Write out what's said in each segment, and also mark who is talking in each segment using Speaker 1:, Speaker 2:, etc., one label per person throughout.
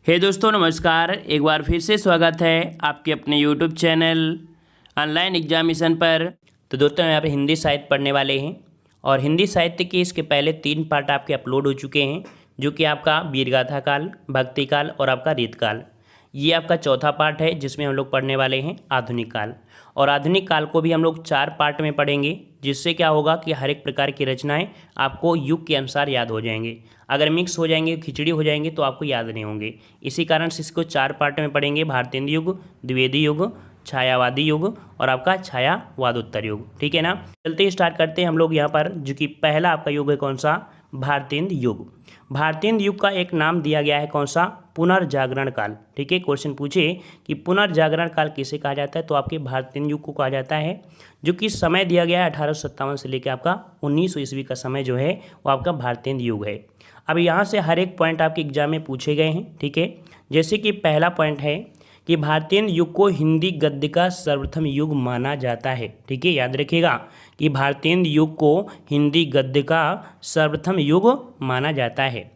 Speaker 1: हे दोस्तों नमस्कार। एक बार फिर से स्वागत है आपके अपने यूट्यूब चैनल ऑनलाइन एग्जामिनेशन पर। तो दोस्तों यहाँ पे हिंदी साहित्य पढ़ने वाले हैं और हिंदी साहित्य के इसके पहले 3 पार्ट आपके अपलोड हो चुके हैं, जो कि आपका वीरगाथा काल, भक्ति काल और आपका रीतकाल। ये आपका चौथा पार्ट है जिसमें हम लोग पढ़ने वाले हैं आधुनिक काल। और आधुनिक काल को भी हम लोग 4 पार्ट में पढ़ेंगे, जिससे क्या होगा कि हर एक प्रकार की रचनाएं आपको युग के अनुसार याद हो जाएंगे। अगर मिक्स हो जाएंगे, खिचड़ी हो जाएंगे तो आपको याद नहीं होंगे। इसी कारण से इसको 4 पार्ट में पढ़ेंगे। भारतेंदु युग, द्विवेदी युग, छायावादी युग और आपका छायावादोत्तर युग। ठीक है ना। चलते स्टार्ट करते हैं हम लोग यहाँ पर, जो कि पहला आपका युग है कौन सा? भारतेंदु युग। भारतेंदु युग का एक नाम दिया गया है कौन सा? पुनर्जागरण काल। ठीक है, क्वेश्चन पूछे कि पुनर्जागरण काल किसे कहा जाता है, तो आपके भारतेंदु युग को कहा जाता है, जो कि समय दिया गया है 1857 से लेकर आपका 1900 ईस्वी का समय जो है वो आपका भारतेंदु युग है। अब यहाँ से हर एक पॉइंट आपके एग्जाम में पूछे गए हैं। ठीक है, जैसे कि पहला पॉइंट है कि भारतेंदु युग को हिंदी गद्य का सर्वप्रथम युग माना जाता है। ठीक है, याद रखिएगा कि भारतेंदु युग को हिंदी गद्य का सर्वप्रथम युग माना जाता है।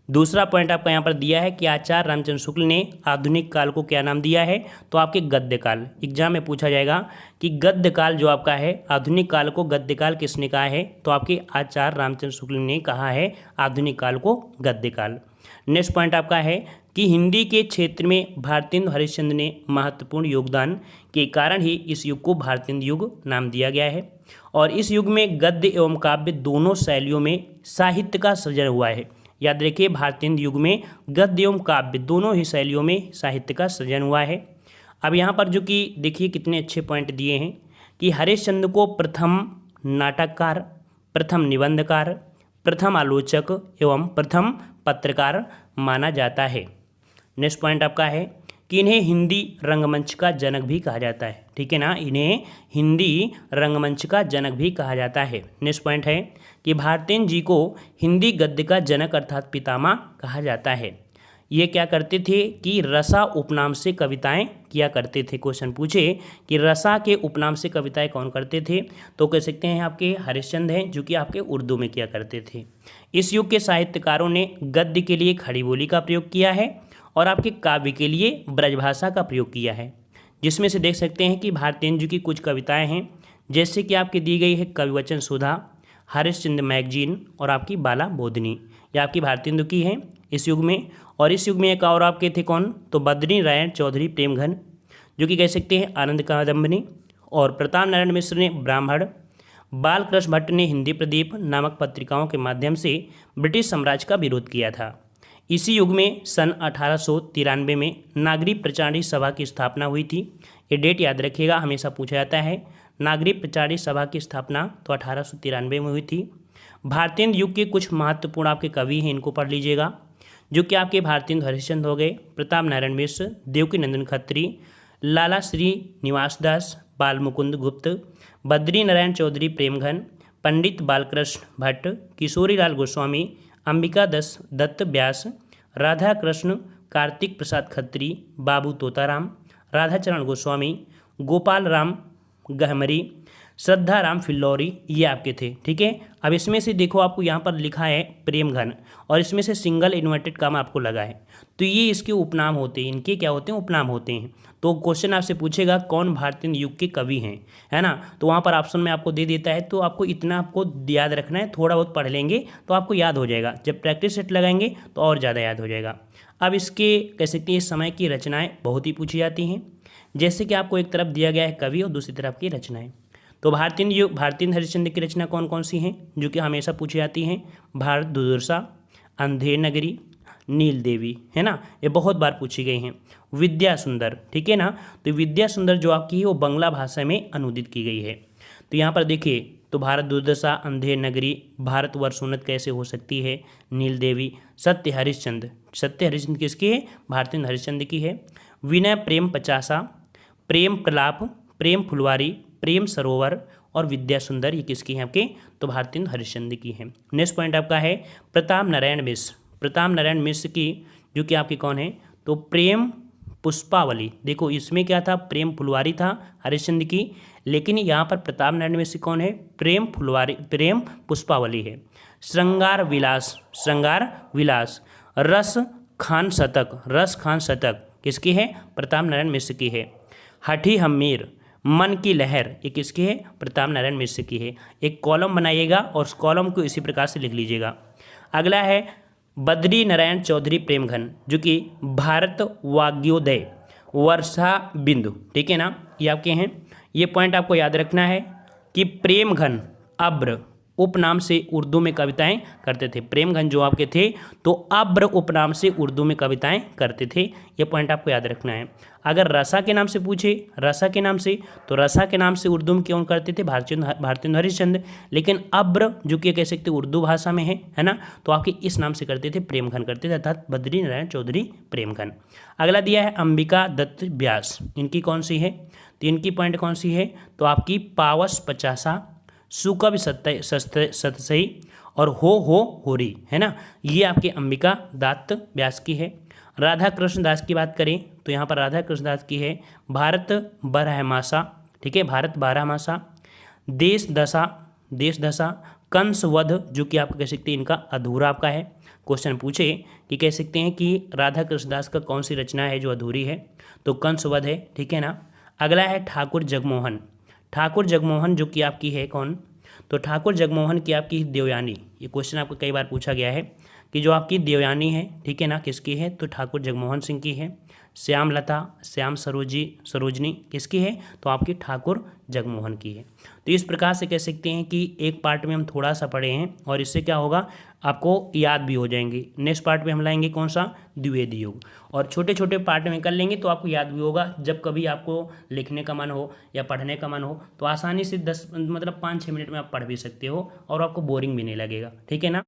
Speaker 1: दूसरा पॉइंट आपका यहाँ पर दिया है कि आचार्य रामचंद्र शुक्ल ने आधुनिक काल को क्या नाम दिया है, तो आपके गद्य काल। एग्जाम में पूछा जाएगा कि गद्य काल जो आपका है, आधुनिक काल को गद्य काल किसने कहा है, तो आपके आचार्य रामचंद्र शुक्ल ने कहा है आधुनिक काल को गद्य काल। नेक्स्ट पॉइंट आपका है कि हिंदी के क्षेत्र में भारतेंदु हरिश्चंद्र ने महत्वपूर्ण योगदान के कारण ही इस युग को भारतेंदु युग नाम दिया गया है। और इस युग में गद्य एवं काव्य दोनों शैलियों में साहित्य का सृजन हुआ है। याद रखिए, भारतेंदु युग में गद्य एवं काव्य दोनों ही शैलियों में साहित्य का सृजन हुआ है। अब यहाँ पर जो कि देखिए कितने अच्छे पॉइंट दिए हैं कि हरिश्चंद्र को प्रथम नाटककार, प्रथम निबंधकार, प्रथम आलोचक एवं प्रथम पत्रकार माना जाता है। नेक्स्ट पॉइंट आपका है कि इन्हें हिंदी रंगमंच का जनक भी कहा जाता है। ठीक है ना, इन्हें हिंदी रंगमंच का जनक भी कहा जाता है। नेक्स्ट पॉइंट है कि भारतेंदु जी को हिंदी गद्य का जनक अर्थात पितामह कहा जाता है। ये क्या करते थे कि रसा उपनाम से कविताएं किया करते थे। क्वेश्चन पूछे कि रसा के उपनाम से कविताएं कौन करते थे, तो कह सकते हैं आपके हरिश्चंद्र हैं, जो कि आपके उर्दू में किया करते थे। इस युग के साहित्यकारों ने गद्य के लिए खड़ी बोली का प्रयोग किया है और आपके काव्य के लिए ब्रजभाषा का प्रयोग किया है, जिसमें से देख सकते हैं कि भारतेंदु जी की कुछ कविताएं हैं, जैसे कि आपकी दी गई है कविवचन सुधा, हरिश्चंद्र मैगजीन और आपकी बाला बोधनी। यह आपकी भारतेंदु की है इस युग में। और इस युग में एक और आपके थे कौन, तो बद्री नारायण चौधरी प्रेमघन, जो कि कह सकते हैं आनंद कादम्बिनी, और प्रताप नारायण मिश्र ने ब्राह्मण, बालकृष्ण भट्ट ने हिंदी प्रदीप नामक पत्रिकाओं के माध्यम से ब्रिटिश साम्राज्य का विरोध किया था। इसी युग में सन 1893 में नागरिक प्रचारणी सभा की स्थापना हुई थी। ये डेट याद रखिएगा, हमेशा पूछा जाता है। नागरिक प्रचारणी सभा की स्थापना तो 1893 में हुई थी। भारतेंदु युग के कुछ महत्वपूर्ण आपके कवि हैं, इनको पढ़ लीजिएगा, जो कि आपके भारतेंदु हरिश्चंद्र हो गए, प्रताप नारायण मिश्र, देवकीनंदन खत्री, लाला श्री निवास दास, बाल मुकुंद गुप्त, बद्री नारायण चौधरी प्रेमघन, पंडित बालकृष्ण भट्ट, किशोरीलाल गोस्वामी, अंबिका दत्त व्यास, राधा कृष्ण, कार्तिक प्रसाद खत्री, बाबू तोताराम, राधाचरण गोस्वामी, गोपाल राम गहमरी, श्रद्धा राम फिल्लौरी, ये आपके थे। ठीक है, अब इसमें से देखो आपको यहाँ पर लिखा है प्रेमघन, और इसमें से सिंगल इन्वर्टेड काम आपको लगा है, तो ये इसके उपनाम होते हैं। इनके क्या होते हैं? उपनाम होते हैं। तो क्वेश्चन आपसे पूछेगा कौन भारतेंदु युग के कवि हैं, है ना, तो वहाँ पर ऑप्शन में आपको दे देता है। तो आपको इतना आपको याद रखना है, थोड़ा बहुत पढ़ लेंगे तो आपको याद हो जाएगा। जब प्रैक्टिस सेट लगाएंगे तो और ज़्यादा याद हो जाएगा। अब इसके कह सकते हैं इस समय की रचनाएँ बहुत ही पूछी जाती हैं, जैसे कि आपको एक तरफ दिया गया है कवि और दूसरी तरफ की रचनाएँ। तो भारतेंदु हरिश्चंद्र की रचना कौन कौन सी हैं, जो कि हमेशा पूछी जाती हैं? भारत दुर्दशा, अंधेर नगरी, नील देवी, है ना, ये बहुत बार पूछी गई हैं। विद्या सुंदर, ठीक है ना, तो विद्या सुंदर जो आपकी है वो बांग्ला भाषा में अनुदित की गई है। तो यहाँ पर देखिए, तो भारत दुर्दशा, अंधेर नगरी, भारतवर्ष उन्नत कैसे हो सकती है, नील देवी, सत्य हरिश्चंद्र किसकी है? भारतेंदु हरिश्चंद्र की है। विनय प्रेम पचासा, प्रेम प्रलाप, प्रेम फुलवारी, प्रेम सरोवर और विद्या सुंदर, ये किसकी हैं आपके? तो भारतेंदु हरिश्चंद्र की है। नेक्स्ट पॉइंट आपका है प्रताप नारायण मिश्र की, जो कि आपकी कौन है? तो प्रेम पुष्पावली। देखो इसमें क्या था? प्रेम फुलवारी था हरिश्चंद्र की, लेकिन यहाँ पर प्रताप नारायण मिश्र कौन है? प्रेम पुष्पावली है। श्रृंगार विलास, रस खान शतक, रस खान शतक किसकी है? प्रताप नारायण मिश्र की है। हठी हम्मीर, मन की लहर, ये किसकी है? प्रताप नारायण मिश्र की है। एक कॉलम बनाइएगा और उस कॉलम को इसी प्रकार से लिख लीजिएगा। अगला है बद्री नारायण चौधरी प्रेमघन, जो कि भारत वाग्योदय वर्षा बिंदु, ठीक है ना, ये आपके हैं। ये पॉइंट आपको याद रखना है कि प्रेमघन अब्र उपनाम से उर्दू में कविताएं करते थे। प्रेमघन जो आपके थे तो अब्र उपनाम से उर्दू में कविताएं करते थे, ये पॉइंट आपको याद रखना है। अगर रसा के नाम से पूछे, रसा के नाम से, तो रसा के नाम से उर्दू में क्यों करते थे? भारतेंदु हरिश्चंद्र। लेकिन अब्र जो कि कह सकते उर्दू भाषा में है ना, तो आपके इस नाम से करते थे, प्रेमघन करते थे, अर्थात बद्री नारायण चौधरी प्रेमघन। अगला दिया है अंबिका दत्त व्यास, इनकी कौन सी है? तो इनकी पॉइंट कौन सी है? तो आपकी पावस पचासा, सुकवि सतसई और हो होरी, है ना, ये आपके अंबिका दत्त व्यास की है। राधा कृष्ण दास की बात करें तो यहाँ पर राधा कृष्ण दास की है भारत बारहमासा, ठीक है, भारत बारहमासा, देश दशा, कंस वध, जो कि आप कह सकते हैं इनका अधूरा आपका है। क्वेश्चन पूछे कि कह सकते हैं कि राधा कृष्ण दास का कौन सी रचना है जो अधूरी है? तो कंस वध है, ठीक है ना। अगला है ठाकुर जगमोहन, ठाकुर जगमोहन जो कि आपकी है कौन? तो ठाकुर जगमोहन की आपकी देवयानी, ये क्वेश्चन आपको कई बार पूछा गया है कि जो आपकी देवयानी है, ठीक है ना, किसकी है? तो ठाकुर जगमोहन सिंह की है। श्यामलता, श्याम सरोजनी किसकी है? तो आपकी ठाकुर जगमोहन की है। तो इस प्रकार से कह सकते हैं कि एक पार्ट में हम थोड़ा सा पढ़े हैं और इससे क्या होगा, आपको याद भी हो जाएंगे। नेक्स्ट पार्ट में हम लाएंगे कौन सा? द्विवेदी योग, और छोटे छोटे पार्ट में कर लेंगे तो आपको याद भी होगा। जब कभी आपको लिखने का मन हो या पढ़ने का मन हो तो आसानी से 10 मतलब 5-6 मिनट में आप पढ़ भी सकते हो और आपको बोरिंग भी नहीं लगेगा, ठीक है ना।